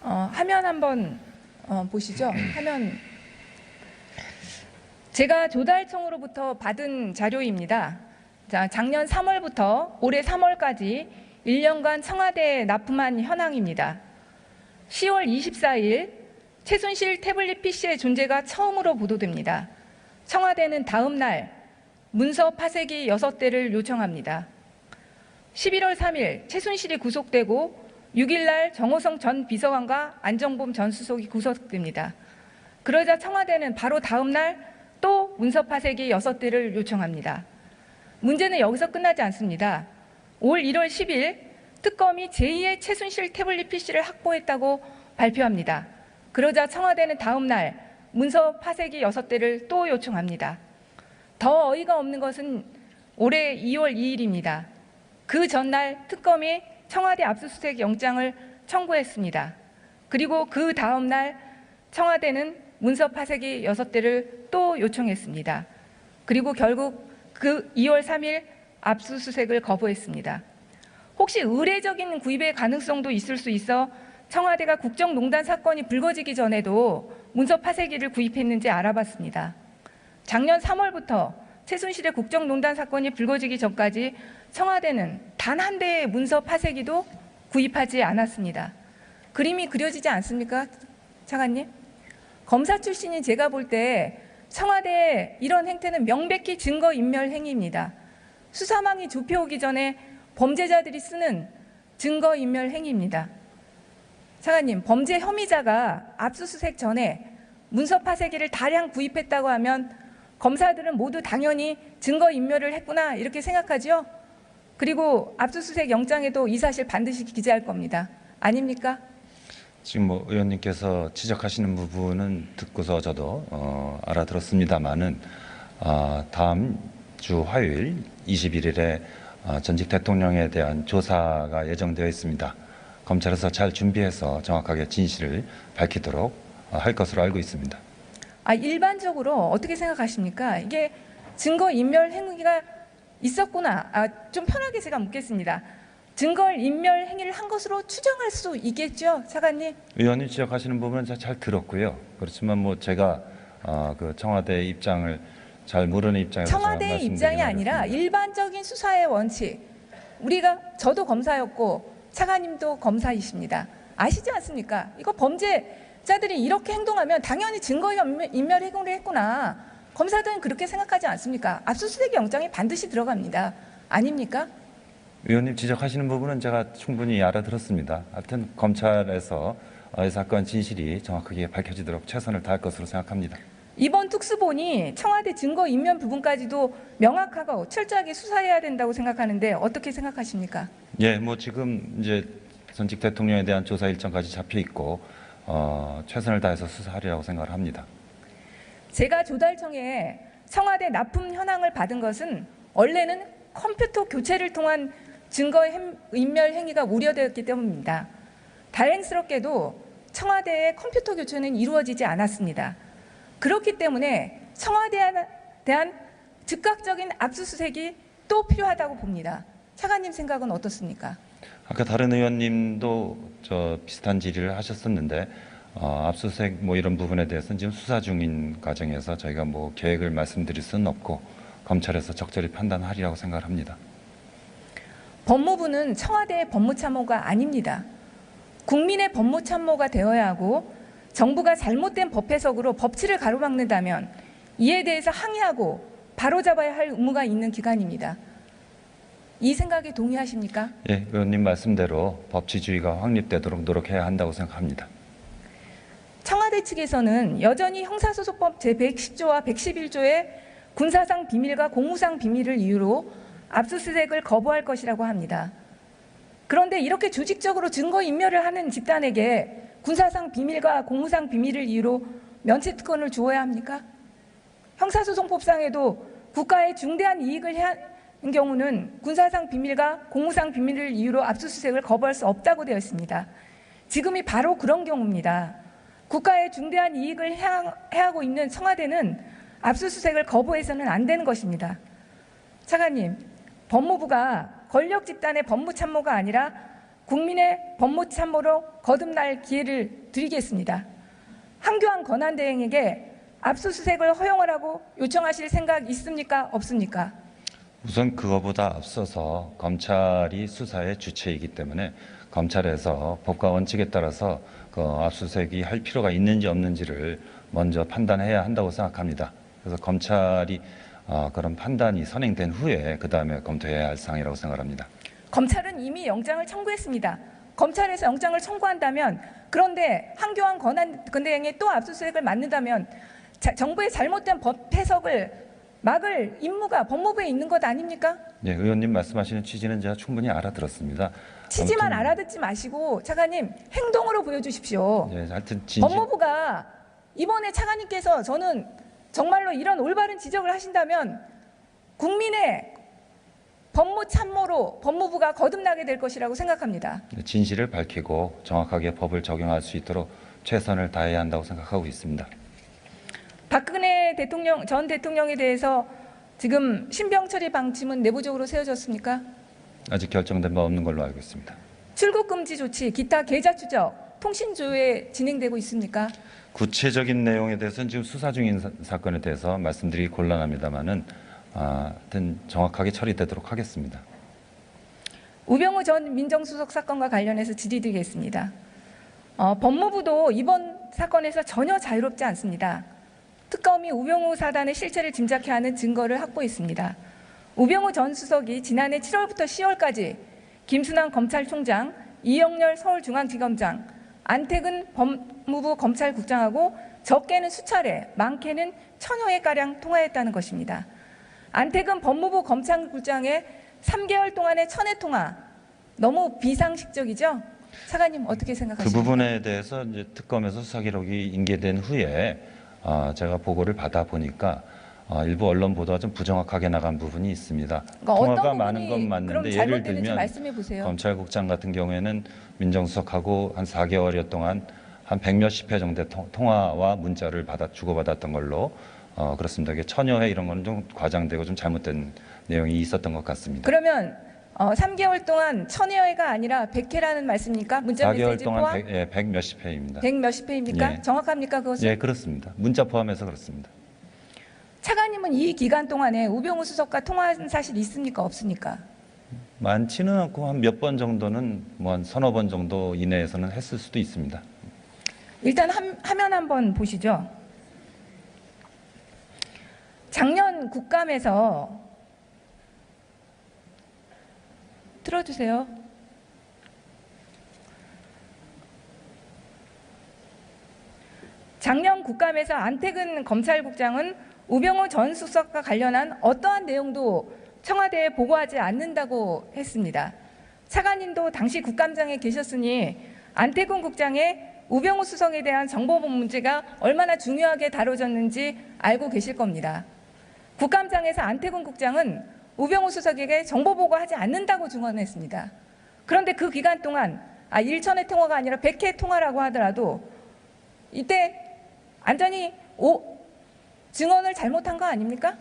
화면 한번 보시죠. 화면. 제가 조달청으로부터 받은 자료입니다. 자, 작년 3월부터 올해 3월까지 1년간 청와대에 납품한 현황입니다. 10월 24일 최순실 태블릿 PC의 존재가 처음으로 보도됩니다. 청와대는 다음 날 문서 파쇄기 6대를 요청합니다. 11월 3일 최순실이 구속되고 6일 날 정호성 전 비서관과 안정범 전 수석이 구속됩니다. 그러자 청와대는 바로 다음 날 또 문서 파쇄기 6대를 요청합니다. 문제는 여기서 끝나지 않습니다. 올 1월 10일 특검이 제2의 최순실 태블릿 PC를 확보했다고 발표합니다. 그러자 청와대는 다음 날 문서 파쇄기 6대를 또 요청합니다. 더 어이가 없는 것은 올해 2월 2일입니다. 그 전날 특검이 청와대 압수수색 영장을 청구했습니다. 그리고 그 다음 날 청와대는 문서 파쇄기 6대를 또 요청했습니다. 그리고 결국 그 2월 3일 압수수색을 거부했습니다. 혹시 의례적인 구입의 가능성도 있을 수 있어 청와대가 국정농단 사건이 불거지기 전에도 문서 파쇄기를 구입했는지 알아봤습니다. 작년 3월부터 최순실의 국정농단 사건이 불거지기 전까지 청와대는 단 한 대의 문서 파쇄기도 구입하지 않았습니다. 그림이 그려지지 않습니까, 차관님? 검사 출신인 제가 볼 때 청와대의 이런 행태는 명백히 증거인멸 행위입니다. 수사망이 좁혀오기 전에 범죄자들이 쓰는 증거인멸 행위입니다. 차관님, 범죄 혐의자가 압수수색 전에 문서 파쇄기를 다량 구입했다고 하면 검사들은 모두 당연히 증거인멸을 했구나 이렇게 생각하죠? 그리고 압수수색 영장에도 이 사실 반드시 기재할 겁니다. 아닙니까? 지금 의원님께서 지적하시는 부분은 듣고서 저도 알아들었습니다만은 다음 주 화요일 21일에 전직 대통령에 대한 조사가 예정되어 있습니다. 검찰에서 잘 준비해서 정확하게 진실을 밝히도록 할 것으로 알고 있습니다. 일반적으로 어떻게 생각하십니까? 이게 증거인멸 행위가 있었구나. 좀 편하게 제가 묻겠습니다. 증거인멸 행위를 한 것으로 추정할 수 있겠죠, 차관님? 의원님 지적하시는 부분은 잘 들었고요. 그렇지만 제가 그 청와대의 입장을 잘 모르는 입장에서 청와대의 입장이 아니라 일반적인 수사의 원칙. 저도 검사였고 차관님도 검사이십니다. 아시지 않습니까? 이거 범죄자들이 이렇게 행동하면 당연히 증거인멸 행위를 했구나. 검사들은 그렇게 생각하지 않습니까? 압수수색 영장이 반드시 들어갑니다. 아닙니까? 의원님 지적하시는 부분은 제가 충분히 알아들었습니다. 하여튼 검찰에서 이 사건 진실이 정확하게 밝혀지도록 최선을 다할 것으로 생각합니다. 이번 특수본이 청와대 증거인멸 부분까지도 명확하고 철저하게 수사해야 된다고 생각하는데 어떻게 생각하십니까? 예, 지금 이제 전직 대통령에 대한 조사 일정까지 잡혀 있고 최선을 다해서 수사하리라고 생각을 합니다. 제가 조달청에 청와대 납품 현황을 받은 것은 원래는 컴퓨터 교체를 통한 증거인멸 행위가 우려되었기 때문입니다. 다행스럽게도 청와대의 컴퓨터 교체는 이루어지지 않았습니다. 그렇기 때문에 청와대에 대한 즉각적인 압수수색이 또 필요하다고 봅니다. 차관님 생각은 어떻습니까? 아까 다른 의원님도 비슷한 질의를 하셨었는데 압수수색 이런 부분에 대해서는 지금 수사 중인 과정에서 저희가 계획을 말씀드릴 수는 없고 검찰에서 적절히 판단하리라고 생각을 합니다. 법무부는 청와대의 법무참모가 아닙니다. 국민의 법무참모가 되어야 하고 정부가 잘못된 법 해석으로 법치를 가로막는다면 이에 대해서 항의하고 바로잡아야 할 의무가 있는 기관입니다. 이 생각에 동의하십니까? 예, 의원님 말씀대로 법치주의가 확립되도록 노력해야 한다고 생각합니다. 청와대 측에서는 여전히 형사소송법 제110조와 111조의 군사상 비밀과 공무상 비밀을 이유로 압수수색을 거부할 것이라고 합니다. 그런데 이렇게 조직적으로 증거인멸을 하는 집단에게 군사상 비밀과 공무상 비밀을 이유로 면책특권을 주어야 합니까? 형사소송법상에도 국가의 중대한 이익을 해한 경우는 군사상 비밀과 공무상 비밀을 이유로 압수수색을 거부할 수 없다고 되어 있습니다. 지금이 바로 그런 경우입니다. 국가의 중대한 이익을 해하고 있는 청와대는 압수수색을 거부해서는 안 되는 것입니다. 차관님, 법무부가 권력 집단의 법무참모가 아니라 국민의 법무 참모로 거듭날 기회를 드리겠습니다. 한교안 권한대행에게 압수수색을 허용을 하고 요청하실 생각 있습니까? 없습니까? 우선 그거보다 앞서서 검찰이 수사의 주체이기 때문에 검찰에서 법과 원칙에 따라서 그 압수수색이 할 필요가 있는지 없는지를 먼저 판단해야 한다고 생각합니다. 그래서 검찰이 그런 판단이 선행된 후에 그 다음에 검토해야 할 사항이라고 생각합니다. 검찰은 이미 영장을 청구했습니다. 검찰에서 영장을 청구한다면, 그런데 한교안 권한대행이 또 압수수색을 맡는다면 정부의 잘못된 법 해석을 막을 임무가 법무부에 있는 것 아닙니까? 네, 의원님 말씀하시는 취지는 제가 충분히 알아들었습니다. 취지만 아무튼, 알아듣지 마시고 차관님 행동으로 보여주십시오. 네, 하여튼 진실, 법무부가 이번에 차관님께서 저는 정말로 이런 올바른 지적을 하신다면 국민의 법무 참모로 법무부가 거듭나게 될 것이라고 생각합니다. 진실을 밝히고 정확하게 법을 적용할 수 있도록 최선을 다해야 한다고 생각하고 있습니다. 박근혜 전 대통령에 대해서 지금 신병 처리 방침은 내부적으로 세워졌습니까? 아직 결정된 바 없는 걸로 알고 있습니다. 출국 금지 조치, 기타 계좌 추적, 통신 조회 진행되고 있습니까? 구체적인 내용에 대해서는 지금 수사 중인 사건에 대해서 말씀드리기 곤란합니다만은 하여튼 정확하게 처리되도록 하겠습니다. 우병우 전 민정수석 사건과 관련해서 질의드리겠습니다. 법무부도 이번 사건에서 전혀 자유롭지 않습니다. 특검이 우병우 사단의 실체를 짐작케 하는 증거를 확보했습니다. 우병우 전 수석이 지난해 7월부터 10월까지 김순환 검찰총장, 이영렬 서울중앙지검장, 안태근 법무부 검찰국장하고 적게는 수차례, 많게는 1000회가량 통화했다는 것입니다. 안태근 법무부 검찰국장의 3개월 동안의 1000회 통화, 너무 비상식적이죠? 차관님 어떻게 생각하십니까? 그 부분에 대해서 이제 특검에서 수사 기록이 인계된 후에 제가 보고를 받아 보니까 일부 언론 보도가 좀 부정확하게 나간 부분이 있습니다. 그러니까 통화가 많은 건 맞는데 예를 들면 말씀해 보세요. 검찰국장 같은 경우에는 민정수석하고 한 4개월여 동안 한 100몇십 회 정도의 통화와 문자를 주고받았던 걸로 그렇습니다. 이게 1000여 회 이런 건 좀 과장되고 좀 잘못된 내용이 있었던 것 같습니다. 그러면 3개월 동안 1000여 회가 아니라 100회라는 말씀입니까? 문자 4개월 메시지 동안 포함? 100 몇십 회입니다. 100 몇십 회입니까? 예. 정확합니까 그것은? 예, 그렇습니다. 문자 포함해서 그렇습니다. 차관님은 이 기간 동안에 우병우 수석과 통화한 사실 있습니까? 없습니까? 많지는 않고 한 몇 번 정도는 뭐 한 서너 번 정도 이내에서는 했을 수도 있습니다. 일단 화면 한번 보시죠. 작년 국감에서 틀어주세요. 작년 국감에서 안태근 검찰국장은 우병우 전 수석과 관련한 어떠한 내용도 청와대에 보고하지 않는다고 했습니다. 차관님도 당시 국감장에 계셨으니 안태근 국장의 우병우 수석에 대한 정보보호 문제가 얼마나 중요하게 다뤄졌는지 알고 계실 겁니다. 국감장에서 안태근 국장은 우병우 수석에게 정보보고하지 않는다고 증언했습니다. 그런데 그 기간 동안 1,000회 통화가 아니라 100회 통화라고 하더라도 이때 안전히 증언을 잘못한 거 아닙니까?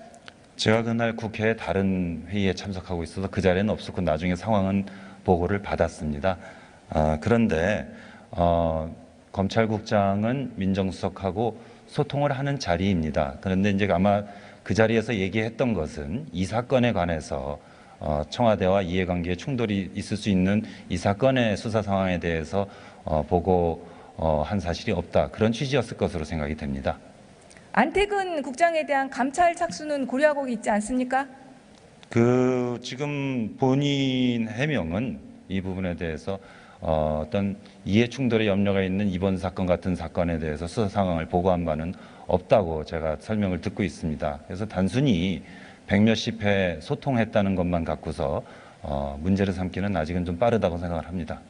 제가 그날 국회 다른 회의에 참석하고 있어서 그 자리에는 없었고 나중에 상황은 보고를 받았습니다. 그런데 검찰국장은 민정수석하고 소통을 하는 자리입니다. 그런데 이제 아마 그 자리에서 얘기했던 것은 이 사건에 관해서 청와대와 이해관계에 충돌이 있을 수 있는 이 사건의 수사 상황에 대해서 보고한 사실이 없다. 그런 취지였을 것으로 생각이 됩니다. 안태근 국장에 대한 감찰 착수는 고려하고 있지 않습니까? 지금 본인 해명은 이 부분에 대해서 어떤 이해 충돌의 염려가 있는 이번 사건 같은 사건에 대해서 수사 상황을 보고한 바는 없다고 제가 설명을 듣고 있습니다. 그래서 단순히 100몇십 회 소통했다는 것만 갖고서 문제를 삼기는 아직은 좀 빠르다고 생각을 합니다.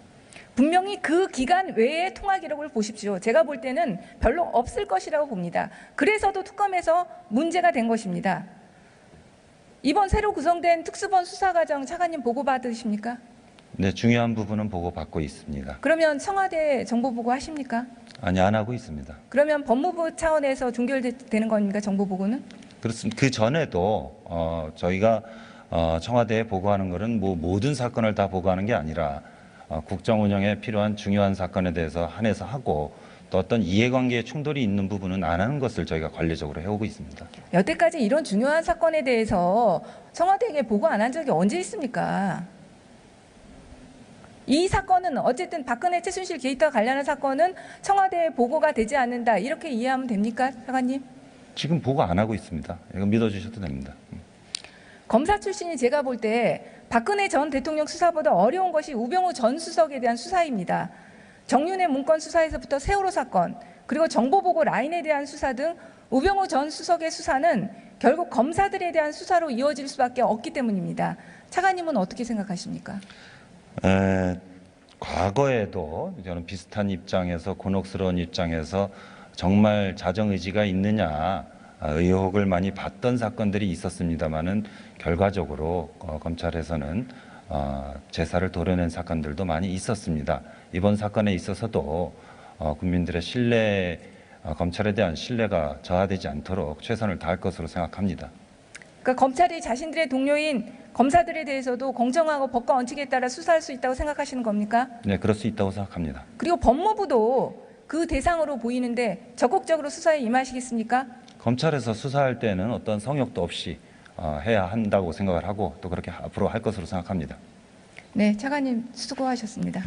분명히 그 기간 외의 통화 기록을 보십시오. 제가 볼 때는 별로 없을 것이라고 봅니다. 그래서도 특검에서 문제가 된 것입니다. 이번 새로 구성된 특수본 수사과정 차관님 보고 받으십니까? 네, 중요한 부분은 보고받고 있습니다. 그러면 청와대 정보 보고 하십니까? 아니, 안 하고 있습니다. 그러면 법무부 차원에서 종결되는 겁니까? 정보 보고는? 그렇습니다. 그 전에도 저희가 청와대에 보고하는 것은 뭐 모든 사건을 다 보고하는 게 아니라 국정 운영에 필요한 중요한 사건에 대해서 한해서 하고 또 어떤 이해관계에 충돌이 있는 부분은 안 하는 것을 저희가 관리적으로 해오고 있습니다. 여태까지 이런 중요한 사건에 대해서 청와대에게 보고 안 한 적이 언제 있습니까? 이 사건은 어쨌든 박근혜 최순실 게이트와 관련한 사건은 청와대에 보고가 되지 않는다 이렇게 이해하면 됩니까, 차관님? 지금 보고 안 하고 있습니다. 이거 믿어주셔도 됩니다. 검사 출신이 제가 볼 때 박근혜 전 대통령 수사보다 어려운 것이 우병우 전 수석에 대한 수사입니다. 정윤회 문건 수사에서부터 세월호 사건 그리고 정보보고 라인에 대한 수사 등 우병우 전 수석의 수사는 결국 검사들에 대한 수사로 이어질 수밖에 없기 때문입니다. 차관님은 어떻게 생각하십니까? 과거에도 저는 비슷한 입장에서 곤혹스러운 입장에서 정말 자정의지가 있느냐 의혹을 많이 받던 사건들이 있었습니다마는 결과적으로 검찰에서는 제사를 도려낸 사건들도 많이 있었습니다. 이번 사건에 있어서도 국민들의 신뢰, 검찰에 대한 신뢰가 저하되지 않도록 최선을 다할 것으로 생각합니다. 그러니까 검찰이 자신들의 동료인 검사들에 대해서도 공정하고 법과 원칙에 따라 수사할 수 있다고 생각하시는 겁니까? 네, 그럴 수 있다고 생각합니다. 그리고 법무부도 그 대상으로 보이는데 적극적으로 수사에 임하시겠습니까? 검찰에서 수사할 때는 어떤 성역도 없이 해야 한다고 생각을 하고 또 그렇게 앞으로 할 것으로 생각합니다. 네, 차관님 수고하셨습니다.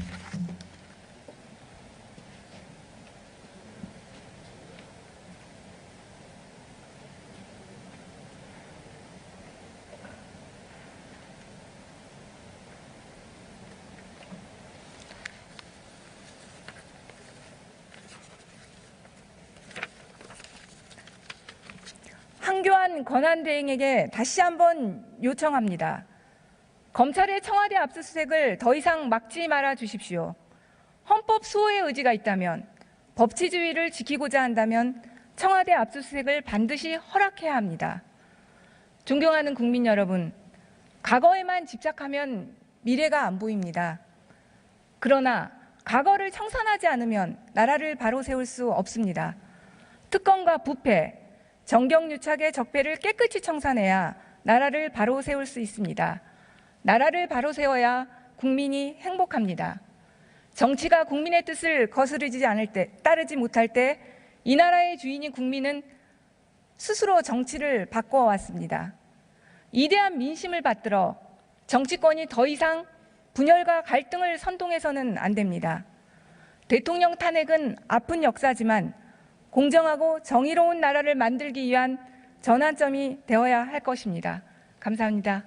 황교안 권한대행에게 다시 한번 요청합니다. 검찰의 청와대 압수수색을 더 이상 막지 말아 주십시오. 헌법 수호의 의지가 있다면, 법치주의를 지키고자 한다면 청와대 압수수색을 반드시 허락해야 합니다. 존경하는 국민 여러분, 과거에만 집착하면 미래가 안 보입니다. 그러나 과거를 청산하지 않으면 나라를 바로 세울 수 없습니다. 특검과 부패, 정경유착의 적폐를 깨끗이 청산해야 나라를 바로 세울 수 있습니다. 나라를 바로 세워야 국민이 행복합니다. 정치가 국민의 뜻을 거스르지 않을 때, 따르지 못할 때 이 나라의 주인인 국민은 스스로 정치를 바꿔왔습니다. 이대한 민심을 받들어 정치권이 더 이상 분열과 갈등을 선동해서는 안 됩니다. 대통령 탄핵은 아픈 역사지만 공정하고 정의로운 나라를 만들기 위한 전환점이 되어야 할 것입니다. 감사합니다.